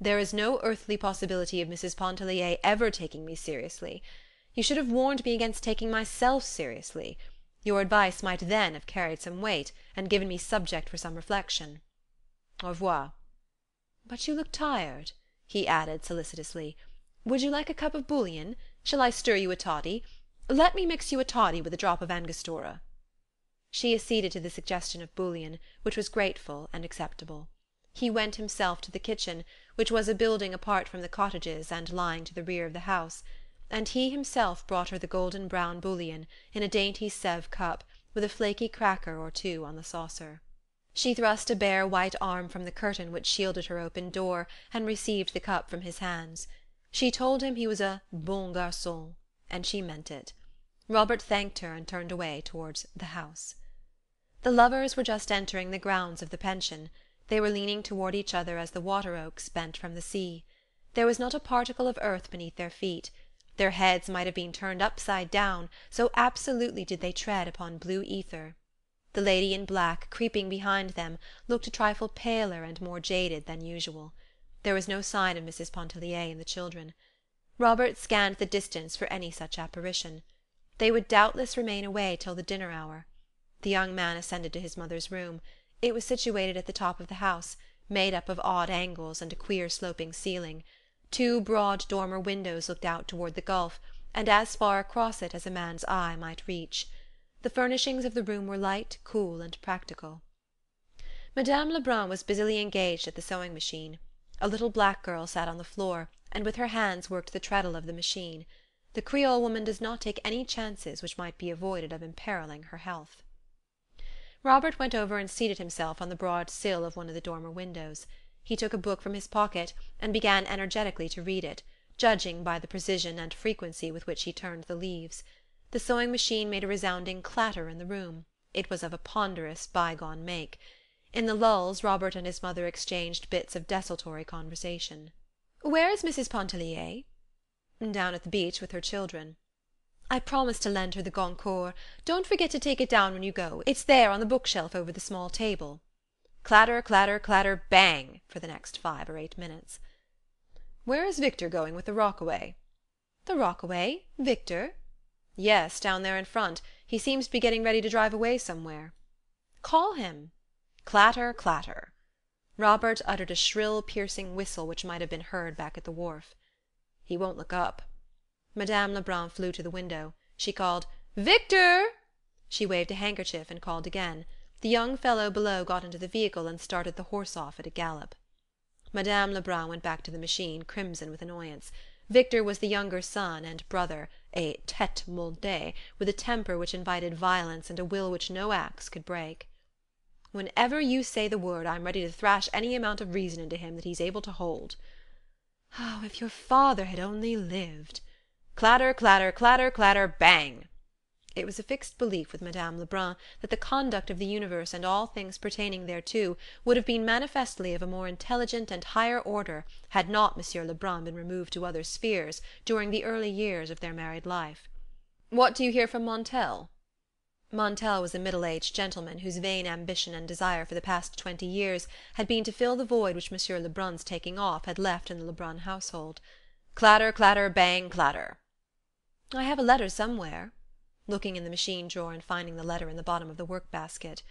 There is no earthly possibility of Mrs. Pontellier ever taking me seriously. You should have warned me against taking myself seriously. Your advice might then have carried some weight, and given me subject for some reflection. Au revoir. But you look tired," he added solicitously. "Would you like a cup of bouillon? Shall I stir you a toddy? Let me mix you a toddy with a drop of Angostura." She acceded to the suggestion of bouillon, which was grateful and acceptable. He went himself to the kitchen, which was a building apart from the cottages and lying to the rear of the house, and he himself brought her the golden brown bouillon in a dainty Sevres cup, with a flaky cracker or two on the saucer. She thrust a bare white arm from the curtain which shielded her open door, and received the cup from his hands. She told him he was a bon garçon, and she meant it. Robert thanked her and turned away towards the house. The lovers were just entering the grounds of the pension. They were leaning toward each other as the water oaks bent from the sea. There was not a particle of earth beneath their feet. Their heads might have been turned upside down, so absolutely did they tread upon blue ether. The lady in black, creeping behind them, looked a trifle paler and more jaded than usual. There was no sign of Mrs. Pontellier and the children. Robert scanned the distance for any such apparition. They would doubtless remain away till the dinner hour. The young man ascended to his mother's room. It was situated at the top of the house, made up of odd angles and a queer sloping ceiling. 2 broad dormer windows looked out toward the gulf, and as far across it as a man's eye might reach. The furnishings of the room were light, cool, and practical. Madame Lebrun was busily engaged at the sewing machine. A little black girl sat on the floor, and with her hands worked the treadle of the machine. The Creole woman does not take any chances which might be avoided of imperiling her health. Robert went over and seated himself on the broad sill of one of the dormer windows. He took a book from his pocket, and began energetically to read it, judging by the precision and frequency with which he turned the leaves. The sewing machine made a resounding clatter in the room. It was of a ponderous, bygone make. In the lulls, Robert and his mother exchanged bits of desultory conversation. "Where is Mrs. Pontellier?" "Down at the beach with her children." "I promised to lend her the Goncourt. Don't forget to take it down when you go. It's there on the bookshelf over the small table." Clatter, clatter, clatter, bang, for the next 5 or 8 minutes. "Where is Victor going with the Rockaway?" "The Rockaway? Victor?" "Yes, down there in front. He seems to be getting ready to drive away somewhere." "Call him." Clatter, clatter. Robert uttered a shrill, piercing whistle which might have been heard back at the wharf. "He won't look up." Madame Lebrun flew to the window. She called, "Victor!" She waved a handkerchief and called again. The young fellow below got into the vehicle and started the horse off at a gallop. Madame Lebrun went back to the machine, crimson with annoyance. Victor was the younger son and brother, a tête montée, with a temper which invited violence and a will which no axe could break. "Whenever you say the word, I'm ready to thrash any amount of reason into him that he's able to hold." "Oh, if your father had only lived!" Clatter, clatter, clatter, clatter, bang! It was a fixed belief with Madame Lebrun that the conduct of the universe and all things pertaining thereto would have been manifestly of a more intelligent and higher order had not Monsieur Lebrun been removed to other spheres during the early years of their married life. "What do you hear from Montel?" Montel was a middle-aged gentleman whose vain ambition and desire for the past 20 years had been to fill the void which Monsieur Lebrun's taking off had left in the Lebrun household. Clatter, clatter, bang, clatter! "I have a letter somewhere," looking in the machine drawer and finding the letter in the bottom of the work-basket.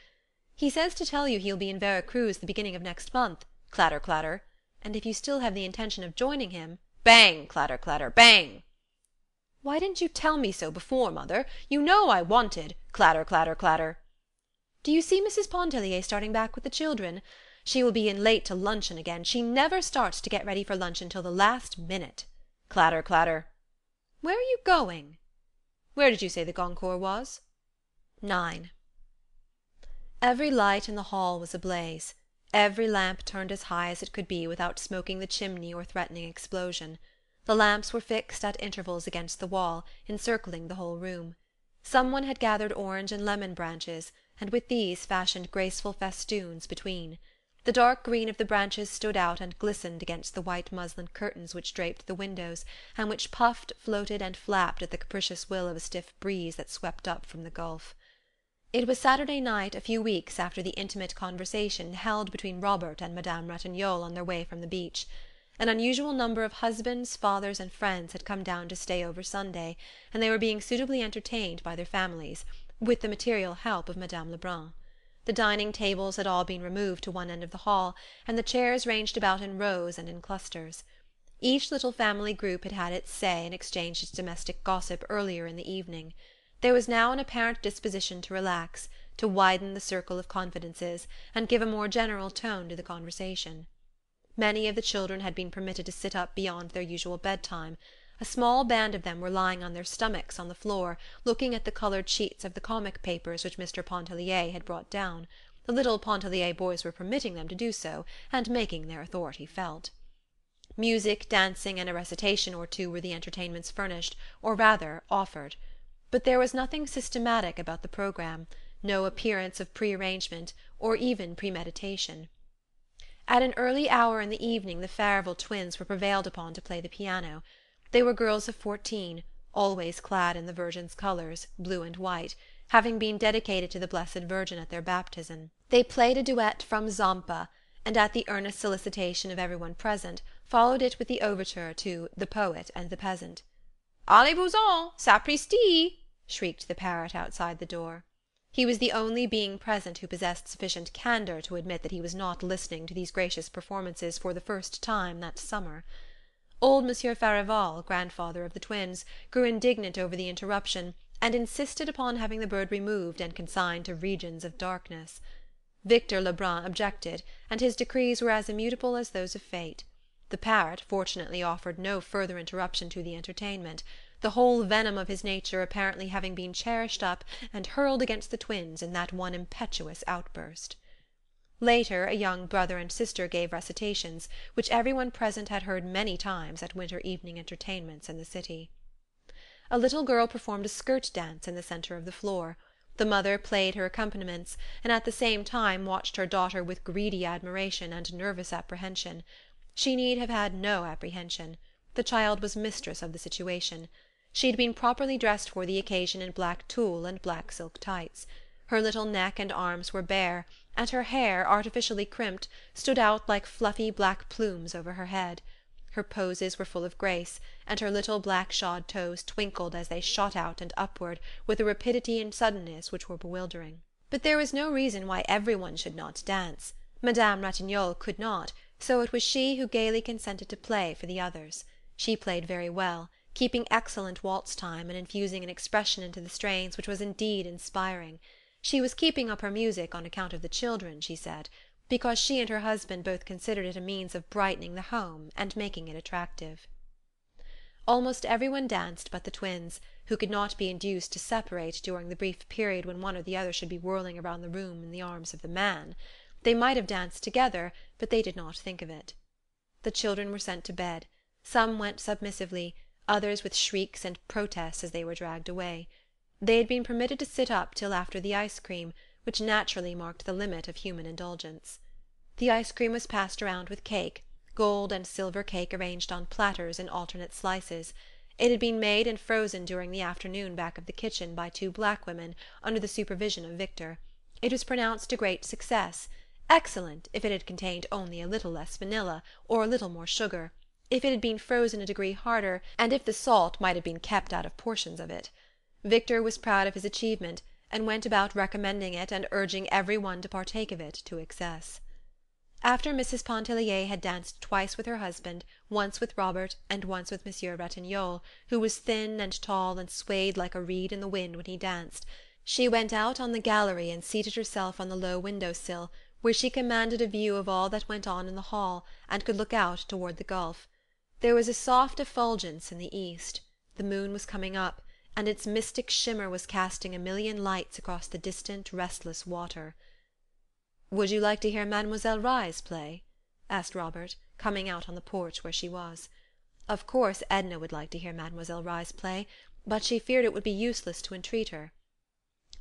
"He says to tell you he'll be in Vera Cruz the beginning of next month." Clatter, clatter! "And if you still have the intention of joining him—" Bang, clatter, clatter, bang! "Why didn't you tell me so before, mother? You know I wanted—" Clatter, clatter, clatter! "Do you see Mrs. Pontellier starting back with the children? She will be in late to luncheon again. She never starts to get ready for luncheon till the last minute." Clatter, clatter! "Where are you going?" "Where did you say the Goncourt was?" 9. Every light in the hall was ablaze. Every lamp turned as high as it could be without smoking the chimney or threatening explosion. The lamps were fixed at intervals against the wall, encircling the whole room. Someone had gathered orange and lemon branches, and with these fashioned graceful festoons between. The dark green of the branches stood out and glistened against the white muslin curtains which draped the windows, and which puffed, floated, and flapped at the capricious will of a stiff breeze that swept up from the gulf. It was Saturday night, a few weeks after the intimate conversation held between Robert and Madame Ratignolle on their way from the beach. An unusual number of husbands, fathers, and friends had come down to stay over Sunday, and they were being suitably entertained by their families, with the material help of Madame Lebrun. The dining tables had all been removed to one end of the hall, and the chairs ranged about in rows and in clusters. Each little family group had had its say and exchanged its domestic gossip earlier in the evening. There was now an apparent disposition to relax, to widen the circle of confidences, and give a more general tone to the conversation. Many of the children had been permitted to sit up beyond their usual bedtime. A small band of them were lying on their stomachs on the floor, looking at the coloured sheets of the comic papers which Mr. Pontellier had brought down. The little Pontellier boys were permitting them to do so, and making their authority felt. Music, dancing, and a recitation or two were the entertainments furnished, or rather offered. But there was nothing systematic about the programme, no appearance of pre-arrangement, or even premeditation. At an early hour in the evening the Farival twins were prevailed upon to play the piano. They were girls of 14, always clad in the Virgin's colours, blue and white, having been dedicated to the Blessed Virgin at their baptism. They played a duet from Zampa, and at the earnest solicitation of every one present, followed it with the overture to The Poet and the Peasant. "Allez-vous-en, sapristi!" shrieked the parrot outside the door. He was the only being present who possessed sufficient candour to admit that he was not listening to these gracious performances for the first time that summer. Old Monsieur Farival, grandfather of the twins, grew indignant over the interruption, and insisted upon having the bird removed and consigned to regions of darkness. Victor Lebrun objected, and his decrees were as immutable as those of fate. The parrot fortunately offered no further interruption to the entertainment, the whole venom of his nature apparently having been cherished up and hurled against the twins in that one impetuous outburst. Later, a young brother and sister gave recitations, which every one present had heard many times at winter evening entertainments in the city. A little girl performed a skirt dance in the centre of the floor. The mother played her accompaniments, and at the same time watched her daughter with greedy admiration and nervous apprehension. She need have had no apprehension. The child was mistress of the situation. She had been properly dressed for the occasion in black tulle and black silk tights. Her little neck and arms were bare, and her hair, artificially crimped, stood out like fluffy black plumes over her head. Her poses were full of grace, and her little black shod toes twinkled as they shot out and upward with a rapidity and suddenness which were bewildering. But there was no reason why every one should not dance. Madame Ratignolle could not, so it was she who gaily consented to play for the others. She played very well, keeping excellent waltz time and infusing an expression into the strains which was indeed inspiring. She was keeping up her music on account of the children, she said, because she and her husband both considered it a means of brightening the home and making it attractive. Almost every one danced but the twins, who could not be induced to separate during the brief period when one or the other should be whirling around the room in the arms of the man. They might have danced together, but they did not think of it. The children were sent to bed. Some went submissively, others with shrieks and protests as they were dragged away. They had been permitted to sit up till after the ice-cream, which naturally marked the limit of human indulgence. The ice-cream was passed around with cake, gold and silver cake arranged on platters in alternate slices. It had been made and frozen during the afternoon back of the kitchen by two black women, under the supervision of Victor. It was pronounced a great success, excellent if it had contained only a little less vanilla, or a little more sugar, if it had been frozen a degree harder, and if the salt might have been kept out of portions of it. Victor was proud of his achievement, and went about recommending it and urging every one to partake of it to excess. After Mrs. Pontellier had danced twice with her husband, once with Robert, and once with Monsieur Ratignolle, who was thin and tall and swayed like a reed in the wind when he danced, she went out on the gallery and seated herself on the low window-sill, where she commanded a view of all that went on in the hall, and could look out toward the gulf. There was a soft effulgence in the east. The moon was coming up, and its mystic shimmer was casting a million lights across the distant, restless water. "Would you like to hear Mademoiselle Reisz play?" asked Robert, coming out on the porch where she was. Of course Edna would like to hear Mademoiselle Reisz play, but she feared it would be useless to entreat her.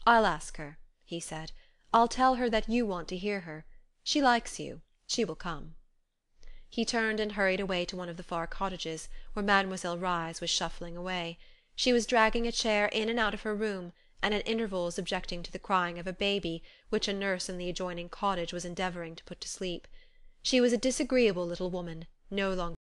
"I'll ask her," he said. "I'll tell her that you want to hear her. She likes you. She will come." He turned and hurried away to one of the far cottages, where Mademoiselle Reisz was shuffling away. She was dragging a chair in and out of her room, and at intervals objecting to the crying of a baby, which a nurse in the adjoining cottage was endeavouring to put to sleep. She was a disagreeable little woman, no longer